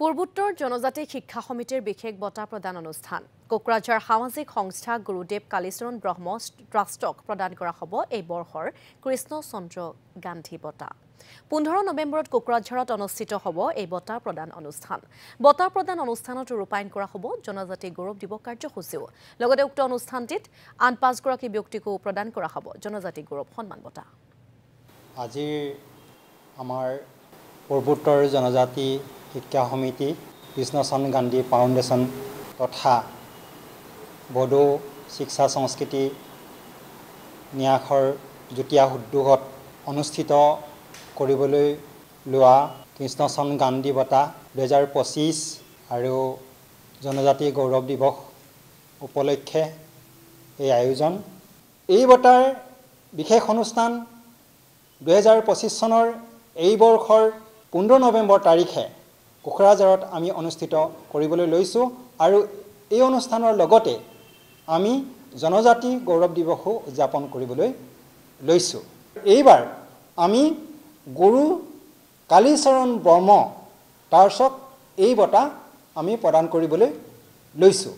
পূৰ্বোত্তৰ জনজাতি শিক্ষা সমিতিৰ বিশেষ বঁটা প্ৰদান অনুষ্ঠান কোকৰাঝাৰ সামাজিক সংস্থা গুৰুদেৱ কালীচৰণ ব্ৰহ্ম ট্ৰাষ্টক প্ৰদান কৰা হ'ব এই বৰ্ষৰ কৃষ্ণ চন্দ্ৰ গান্ধী বঁটা 15 নৱেম্বৰত কোকৰাঝাৰত অনুষ্ঠিত হ'ব এই বঁটা প্ৰদান অনুষ্ঠান বঁটা প্ৰদান অনুষ্ঠানত ৰূপায়ণ কৰা হ'ব জনজাতি গৌৰৱ দিৱস কাৰ্যসূচীও লগতে উক্ত অনুষ্ঠানটিত আন 5 গৰাকী ব্যক্তিকো প্ৰদান কৰা হ'ব জনজাতি গৌৰৱ সন্মান বঁটা আজি আমাৰ পূৰ্বোত্তৰ জনজাতি শিক্ষা সমিতি কৃষ্ণচন্দ্ৰ গান্ধী ফাউণ্ডেশ্যন তথা বড়ো শিক্ষা সংস্কৃতি ন্যাসৰ যুটীয়া উদ্যোগত অনুষ্ঠিত কৰিবলৈ লোৱা কৃষ্ণচন্দ্ৰ গান্ধী বঁটা 2025 আৰু জনজাতি গৌৰৱ দিৱস উপলক্ষে এই আয়োজন এই বঁটাৰ বিশেষ অনুষ্ঠান 2025 চনৰ এই বৰ্ষৰ 15 নৱেম্বৰ তাৰিখে কোকৰাঝাৰত আমি অনুষ্ঠিত কৰিবলৈ লৈছোঁ আৰু এই অনুষ্ঠানৰ লগতে আমি জনজাতি গৌৰৱ দিৱসো উদযাপন কৰিবলৈ লৈছোঁ এইবাৰ আমি গুৰু কালীচৰণ ব্ৰহ্ম ট্ৰাষ্টক এই বঁটা আমি প্ৰদান কৰিবলৈ লৈছোঁ